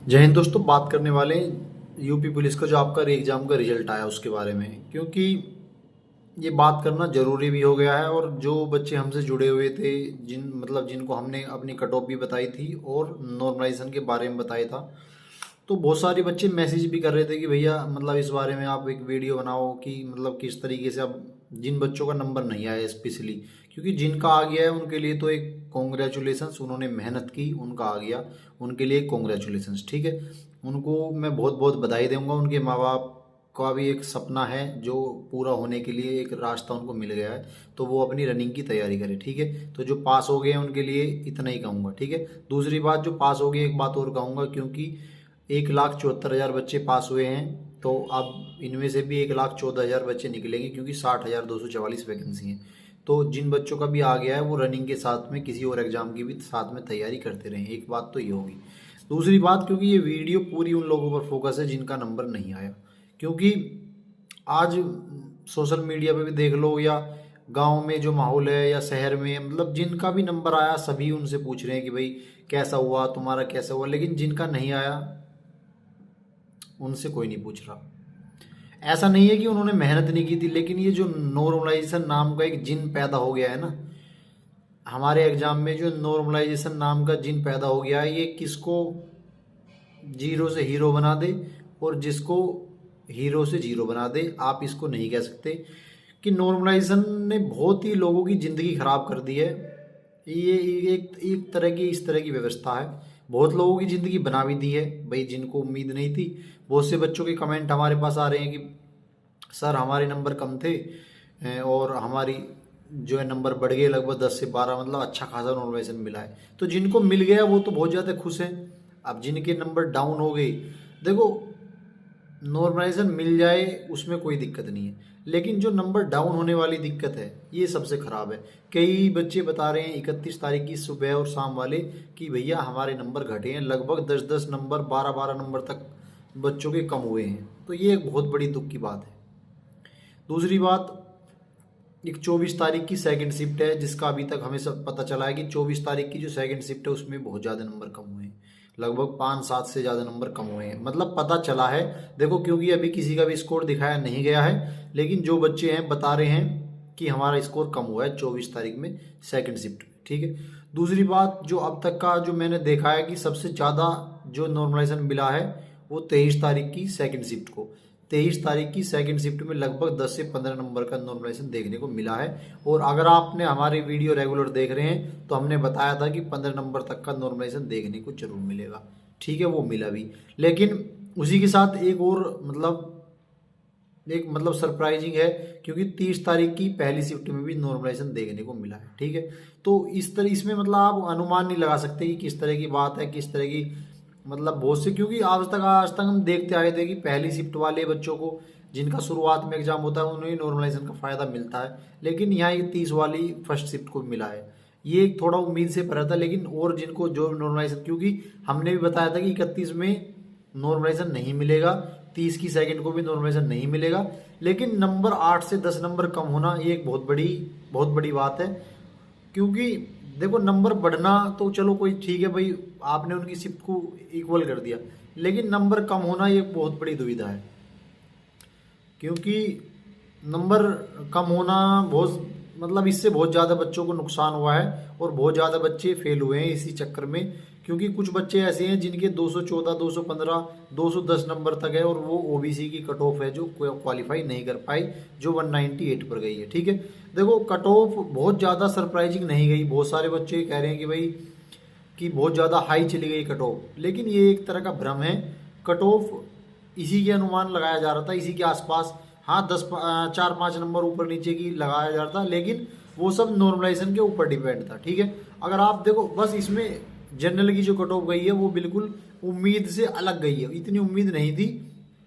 जय हिंद दोस्तों। बात करने वाले यूपी पुलिस का जो आपका एग्ज़ाम का रिजल्ट आया उसके बारे में, क्योंकि ये बात करना ज़रूरी भी हो गया है। और जो बच्चे हमसे जुड़े हुए थे, जिनको हमने अपनी कट ऑफ भी बताई थी और नॉर्मलाइजेशन के बारे में बताया था, तो बहुत सारे बच्चे मैसेज भी कर रहे थे कि भैया इस बारे में आप एक वीडियो बनाओ कि किस तरीके से अब जिन बच्चों का नंबर नहीं आया स्पेशली, क्योंकि जिनका आ गया है उनके लिए तो एक कॉन्ग्रेचुलेसन्स, उन्होंने मेहनत की, उनका आ गया, उनके लिए कॉन्ग्रेचुलेसन्स। ठीक है, उनको मैं बहुत बहुत बधाई दूंगा। उनके माँ बाप का भी एक सपना है जो पूरा होने के लिए एक रास्ता उनको मिल गया है, तो वो अपनी रनिंग की तैयारी करे। ठीक है, तो जो पास हो गए हैं उनके लिए इतना ही कहूँगा। ठीक है, दूसरी बात, जो पास हो गए एक बात और कहूँगा, क्योंकि 1,74,000 बच्चे पास हुए हैं, तो अब इनमें से भी 1,14,000 बच्चे निकलेंगे, क्योंकि 60,244 वैकेंसी हैं। तो जिन बच्चों का भी आ गया है वो रनिंग के साथ में किसी और एग्जाम की भी साथ में तैयारी करते रहें। एक बात तो ये होगी। दूसरी बात, क्योंकि ये वीडियो पूरी उन लोगों पर फोकस है जिनका नंबर नहीं आया, क्योंकि आज सोशल मीडिया पे भी देख लो, या गांव में जो माहौल है, या शहर में, जिनका भी नंबर आया सभी उनसे पूछ रहे हैं कि भाई कैसा हुआ, तुम्हारा कैसा हुआ। लेकिन जिनका नहीं आया उनसे कोई नहीं पूछ रहा। ऐसा नहीं है कि उन्होंने मेहनत नहीं की थी, लेकिन ये जो नॉर्मलाइजेशन नाम का एक जिन पैदा हो गया है ना हमारे एग्जाम में, जो नॉर्मलाइजेशन नाम का जिन पैदा हो गया है, ये किसको जीरो से हीरो बना दे और जिसको हीरो से जीरो बना दे। आप इसको नहीं कह सकते कि नॉर्मलाइजेशन ने बहुत ही लोगों की ज़िंदगी ख़राब कर दी है। ये एक तरह की इस तरह की व्यवस्था है, बहुत लोगों की ज़िंदगी बना भी दी है भाई, जिनको उम्मीद नहीं थी। बहुत से बच्चों के कमेंट हमारे पास आ रहे हैं कि सर हमारे नंबर कम थे और हमारी जो है नंबर बढ़ गए लगभग 10 से 12, अच्छा खासा नॉर्मलाइजेशन मिला है। तो जिनको मिल गया वो तो बहुत ज़्यादा खुश हैं। अब जिनके नंबर डाउन हो गए, देखो नॉर्मलाइजेशन मिल जाए उसमें कोई दिक्कत नहीं है, लेकिन जो नंबर डाउन होने वाली दिक्कत है ये सबसे ख़राब है। कई बच्चे बता रहे हैं 31 तारीख की सुबह और शाम वाले कि भैया हमारे नंबर घटे हैं, लगभग 10-10 नंबर, 12-12 नंबर तक बच्चों के कम हुए हैं। तो ये एक बहुत बड़ी दुख की बात है। दूसरी बात, एक 24 तारीख की सेकंड शिफ्ट है, जिसका अभी तक हमें सब पता चला है कि 24 तारीख की जो सेकंड शिफ्ट है उसमें बहुत ज़्यादा नंबर कम हुए हैं, लगभग 5-7 से ज़्यादा नंबर कम हुए हैं, पता चला है। देखो, क्योंकि अभी किसी का भी स्कोर दिखाया नहीं गया है, लेकिन जो बच्चे हैं बता रहे हैं कि हमारा स्कोर कम हुआ है 24 तारीख में सेकंड शिफ्ट में। ठीक है, दूसरी बात, जो अब तक का जो मैंने देखा है कि सबसे ज़्यादा जो नॉर्मलाइजेशन मिला है वो 23 तारीख की सेकंड शिफ्ट को। 23 तारीख की सेकंड शिफ्ट में लगभग 10 से 15 नंबर का नॉर्मलाइजेशन देखने को मिला है। और अगर आपने हमारे वीडियो रेगुलर देख रहे हैं तो हमने बताया था कि 15 नंबर तक का नॉर्मलाइजेशन देखने को जरूर मिलेगा। ठीक है, वो मिला भी, लेकिन उसी के साथ एक और सरप्राइजिंग है, क्योंकि 30 तारीख की पहली शिफ्ट में भी नॉर्मलाइजेशन देखने को मिला है। ठीक है, तो इस तरह इसमें आप अनुमान नहीं लगा सकते कि किस तरह की बात है, किस तरह की बहुत से, क्योंकि आज तक हम देखते आए थे कि पहली शिफ्ट वाले बच्चों को जिनका शुरुआत में एग्जाम होता है उन्हें नॉर्मलाइजेशन का फ़ायदा मिलता है, लेकिन यहाँ ये 30 वाली फर्स्ट शिफ्ट को मिला है। ये एक थोड़ा उम्मीद से पड़ा था, लेकिन और जिनको जो नॉर्मलाइजेशन, क्योंकि हमने भी बताया था कि 31 में नॉर्मलाइजेशन नहीं मिलेगा, 30 की सेकंड को भी नॉर्मलाइजेशन नहीं मिलेगा, लेकिन नंबर 8 से 10 नंबर कम होना ये एक बहुत बड़ी बात है। क्योंकि देखो, नंबर बढ़ना तो चलो कोई ठीक है भाई, आपने उनकी शिफ्ट को इक्वल कर दिया, लेकिन नंबर कम होना ये बहुत बड़ी दुविधा है, क्योंकि नंबर कम होना बहुत इससे बहुत ज़्यादा बच्चों को नुकसान हुआ है और बहुत ज़्यादा बच्चे फेल हुए हैं इसी चक्कर में। क्योंकि कुछ बच्चे ऐसे हैं जिनके 214, 215, 210 नंबर तक है और वो ओबीसी की कट ऑफ है जो क्वालिफाई नहीं कर पाई, जो 198 पर गई है। ठीक है, देखो कट ऑफ बहुत ज़्यादा सरप्राइजिंग नहीं गई, बहुत सारे बच्चे कह रहे हैं कि भाई कि बहुत ज़्यादा हाई चली गई कट ऑफ, लेकिन ये एक तरह का भ्रम है। कट ऑफ इसी के अनुमान लगाया जा रहा था, इसी के आसपास, हाँ 4-5 नंबर ऊपर नीचे की लगाया जा रहा था, लेकिन वो सब नॉर्मलाइजेशन के ऊपर डिपेंड था। ठीक है, अगर आप देखो, बस इसमें जनरल की जो कट ऑफ गई है वो बिल्कुल उम्मीद से अलग गई है, इतनी उम्मीद नहीं थी।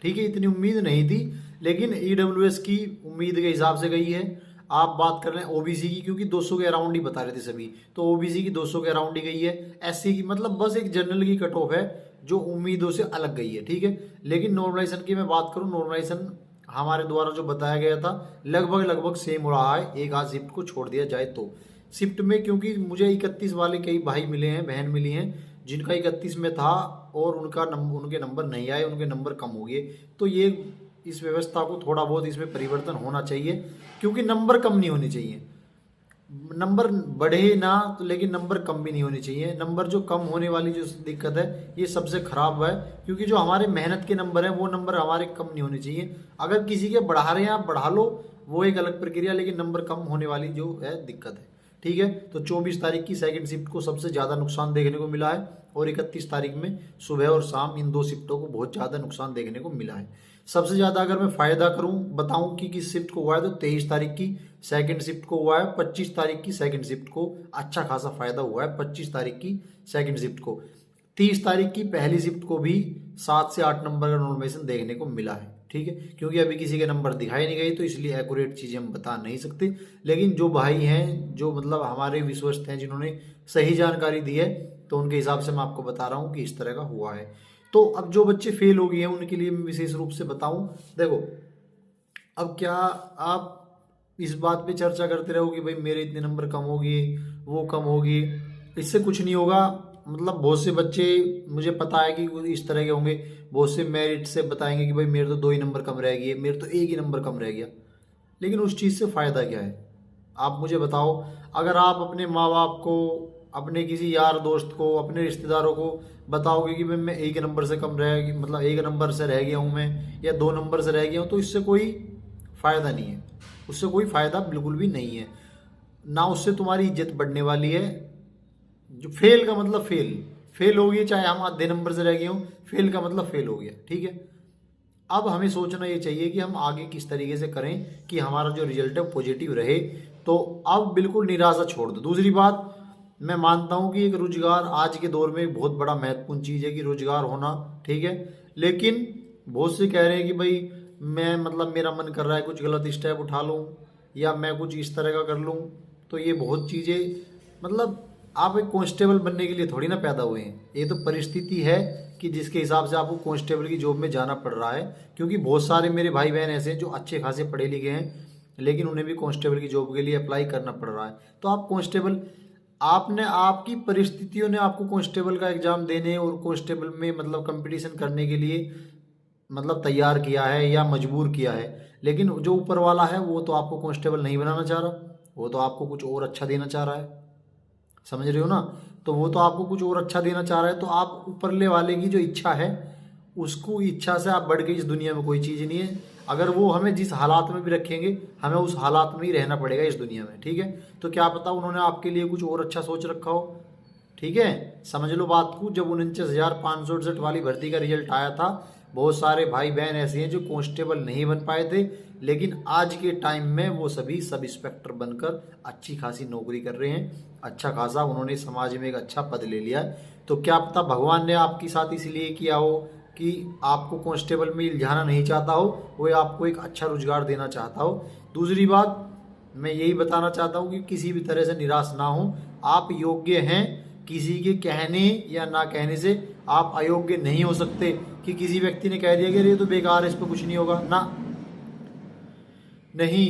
ठीक है, इतनी उम्मीद नहीं थी, लेकिन ईडब्ल्यूएस की उम्मीद के हिसाब से गई है। आप बात कर रहे हैं ओबीसी की, क्योंकि 200 के अराउंड ही बता रहे थे सभी, तो ओबीसी की 200 के अराउंड ही गई है। एससी की बस एक जनरल की कट ऑफ है जो उम्मीदों से अलग गई है। ठीक है, लेकिन नॉर्मलाइजेशन की मैं बात करूं, नॉर्मलाइजेशन हमारे द्वारा जो बताया गया था लगभग सेम रहा है, एक आध शिफ्ट को छोड़ दिया जाए तो शिफ्ट में, क्योंकि मुझे 31 वाले कई भाई मिले हैं, बहन मिली हैं, जिनका 31 में था और उनके नंबर नहीं आए, उनके नंबर कम हो गए। तो ये इस व्यवस्था को थोड़ा बहुत इसमें परिवर्तन होना चाहिए, क्योंकि नंबर कम नहीं होने चाहिए। नंबर बढ़े ना तो, लेकिन नंबर कम भी नहीं होने चाहिए। नंबर जो कम होने वाली जो दिक्कत है ये सबसे खराब है, क्योंकि जो हमारे मेहनत के नंबर हैं वो नंबर हमारे कम नहीं होने चाहिए। अगर किसी के बढ़ा रहे हैं आप बढ़ा लो, वो एक अलग प्रक्रिया, लेकिन नंबर कम होने वाली जो है दिक्कत है। ठीक है, तो 24 तारीख की सेकंड शिफ्ट को सबसे ज़्यादा नुकसान देखने को मिला है, और 31 तारीख में सुबह और शाम इन 2 शिफ्टों को बहुत ज़्यादा नुकसान देखने को मिला है। सबसे ज़्यादा अगर मैं फ़ायदा करूं बताऊं कि किस शिफ्ट को हुआ है, तो 23 तारीख की सेकंड शिफ्ट को हुआ है। 25 तारीख की सेकंड शिफ्ट को अच्छा खासा फायदा हुआ है, 25 तारीख की सेकंड शिफ्ट को। 30 तारीख की पहली शिफ्ट को भी 7 से 8 नंबर का नॉर्मलाइजेशन देखने को मिला है। ठीक है, क्योंकि अभी किसी के नंबर दिखाई नहीं गई, तो इसलिए एक्यूरेट चीज़ें हम बता नहीं सकते। लेकिन जो भाई हैं, जो मतलब हमारे विश्वस्त हैं, जिन्होंने सही जानकारी दी है, तो उनके हिसाब से मैं आपको बता रहा हूँ कि इस तरह का हुआ है। तो अब जो बच्चे फेल हो गए हैं उनके लिए मैं विशेष रूप से बताऊं, देखो अब क्या आप इस बात पे चर्चा करते रहो कि भाई मेरे इतने नंबर कम हो गए, वो कम हो गए, इससे कुछ नहीं होगा। मतलब बहुत से बच्चे, मुझे पता है कि वो इस तरह के होंगे, बहुत से मेरिट से बताएंगे कि भाई मेरे तो 2 ही नंबर कम रह गए, मेरे तो 1 ही नंबर कम रह गया। लेकिन उस चीज़ से फ़ायदा क्या है, आप मुझे बताओ। अगर आप अपने माँ बाप को, अपने किसी यार दोस्त को, अपने रिश्तेदारों को बताओगे कि भाई मैं 1 नंबर से कम रह, मतलब 1 नंबर से रह गया हूँ मैं, या 2 नंबर से रह गया हूँ, तो इससे कोई फ़ायदा नहीं है। उससे कोई फ़ायदा बिल्कुल भी नहीं है ना। उससे तुम्हारी इज्जत बढ़ने वाली है। जो फेल का मतलब फेल हो गया, चाहे हम आधे नंबर से रह गए हों, फेल का मतलब फेल हो गया। ठीक है, अब हमें सोचना ये चाहिए कि हम आगे किस तरीके से करें कि हमारा जो रिजल्ट है पॉजिटिव रहे। तो अब बिल्कुल निराशा छोड़ दो। दूसरी बात, मैं मानता हूं कि एक रोजगार आज के दौर में एक बहुत बड़ा महत्वपूर्ण चीज़ है कि रोजगार होना। ठीक है, लेकिन बहुत से कह रहे हैं कि भाई मैं, मतलब मेरा मन कर रहा है कुछ गलत स्टेप उठा लूँ, या मैं कुछ इस तरह का कर लूँ। तो ये बहुत चीज़ें, मतलब आप एक कांस्टेबल बनने के लिए थोड़ी ना पैदा हुए हैं। ये तो परिस्थिति है कि जिसके हिसाब से आपको कांस्टेबल की जॉब में जाना पड़ रहा है। क्योंकि बहुत सारे मेरे भाई बहन ऐसे हैं जो अच्छे खासे पढ़े लिखे हैं, लेकिन उन्हें भी कांस्टेबल की जॉब के लिए अप्लाई करना पड़ रहा है। तो आप कांस्टेबल, आपने, आपकी परिस्थितियों ने आपको कांस्टेबल का एग्ज़ाम देने और कांस्टेबल में मतलब कंपटीशन करने के लिए मतलब तैयार किया है या मजबूर किया है। लेकिन जो ऊपर वाला है वो तो आपको कांस्टेबल नहीं बनाना चाह रहा, वो तो आपको कुछ और अच्छा देना चाह रहा है। समझ रहे हो ना? तो वो तो आपको कुछ और अच्छा देना चाह रहा है। तो आप ऊपरले वाले की जो इच्छा है, उसको इच्छा से आप बढ़ के इस दुनिया में कोई चीज़ नहीं है। अगर वो हमें जिस हालात में भी रखेंगे, हमें उस हालात में ही रहना पड़ेगा इस दुनिया में। ठीक है, तो क्या पता उन्होंने आपके लिए कुछ और अच्छा सोच रखा हो। ठीक है, समझ लो बात को। जब 49,568 वाली भर्ती का रिजल्ट आया था, बहुत सारे भाई बहन ऐसे हैं जो कांस्टेबल नहीं बन पाए थे, लेकिन आज के टाइम में वो सभी सब इंस्पेक्टर बनकर अच्छी खासी नौकरी कर रहे हैं। अच्छा खासा उन्होंने समाज में एक अच्छा पद ले लिया है। तो क्या पता भगवान ने आपके साथ इसलिए किया हो कि आपको कांस्टेबल में इल्झाना नहीं चाहता हो, वो आपको एक अच्छा रोजगार देना चाहता हो। दूसरी बात मैं यही बताना चाहता हूँ कि किसी भी तरह से निराश ना हो। आप योग्य हैं, किसी के कहने या ना कहने से आप अयोग्य नहीं हो सकते। कि किसी व्यक्ति ने कह दिया कि ये तो बेकार है, इस पर कुछ नहीं होगा ना, नहीं,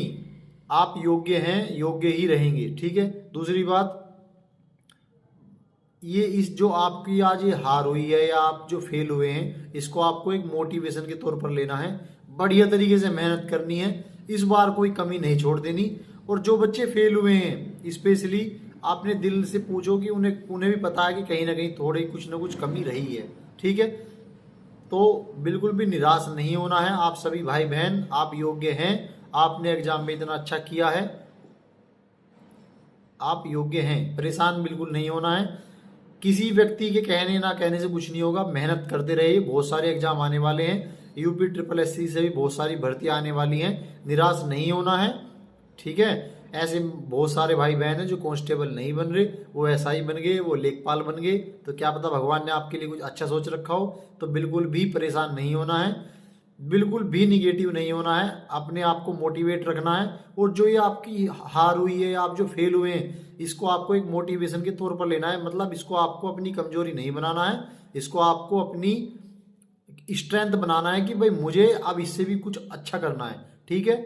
आप योग्य हैं, योग्य ही रहेंगे। ठीक है, दूसरी बात, ये इस जो आपकी आज ये हार हुई है या आप जो फेल हुए हैं, इसको आपको एक मोटिवेशन के तौर पर लेना है, बढ़िया तरीके से मेहनत करनी है, इस बार कोई कमी नहीं छोड़ देनी। और जो बच्चे फेल हुए हैं स्पेशली आपने दिल से पूछो कि उन्हें भी पता है कि कहीं ना कहीं थोड़ी कुछ ना कुछ कमी रही है। ठीक है, तो बिल्कुल भी निराश नहीं होना है। आप सभी भाई बहन, आप योग्य हैं, आपने एग्जाम में इतना अच्छा किया है, आप योग्य हैं, परेशान बिल्कुल नहीं होना है। किसी व्यक्ति के कहने ना कहने से कुछ नहीं होगा, मेहनत करते रहिए। बहुत सारे एग्जाम आने वाले हैं, यूपी SSSC से भी बहुत सारी भर्तियां आने वाली हैं, निराश नहीं होना है। ठीक है, ऐसे बहुत सारे भाई बहन हैं जो कांस्टेबल नहीं बन रहे, वो एसआई बन गए, वो लेखपाल बन गए। तो क्या पता भगवान ने आपके लिए कुछ अच्छा सोच रखा हो। तो बिल्कुल भी परेशान नहीं होना है, बिल्कुल भी निगेटिव नहीं होना है, अपने आप को मोटिवेट रखना है। और जो ये आपकी हार हुई है, आप जो फेल हुए हैं, इसको आपको एक मोटिवेशन के तौर पर लेना है। मतलब इसको आपको अपनी कमजोरी नहीं बनाना है, इसको आपको अपनी स्ट्रेंथ बनाना है कि भाई मुझे अब इससे भी कुछ अच्छा करना है। ठीक है,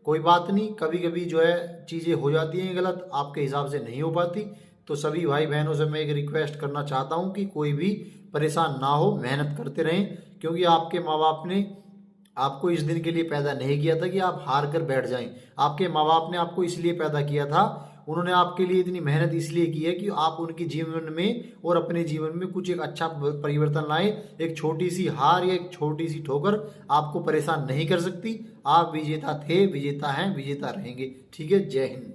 कोई बात नहीं, कभी कभी जो है चीज़ें हो जाती हैं गलत, आपके हिसाब से नहीं हो पाती, तो सभी भाई बहनों से मैं एक रिक्वेस्ट करना चाहता हूँ कि कोई भी परेशान ना हो, मेहनत करते रहें, क्योंकि आपके माँ बाप ने आपको इस दिन के लिए पैदा नहीं किया था कि आप हार कर बैठ जाएं। आपके माँ बाप ने आपको इसलिए पैदा किया था, उन्होंने आपके लिए इतनी मेहनत इसलिए की है कि आप उनके जीवन में और अपने जीवन में कुछ एक अच्छा परिवर्तन लाएं। एक छोटी सी हार या एक छोटी सी ठोकर आपको परेशान नहीं कर सकती। आप विजेता थे, विजेता हैं, विजेता रहेंगे। ठीक है, जय हिंद।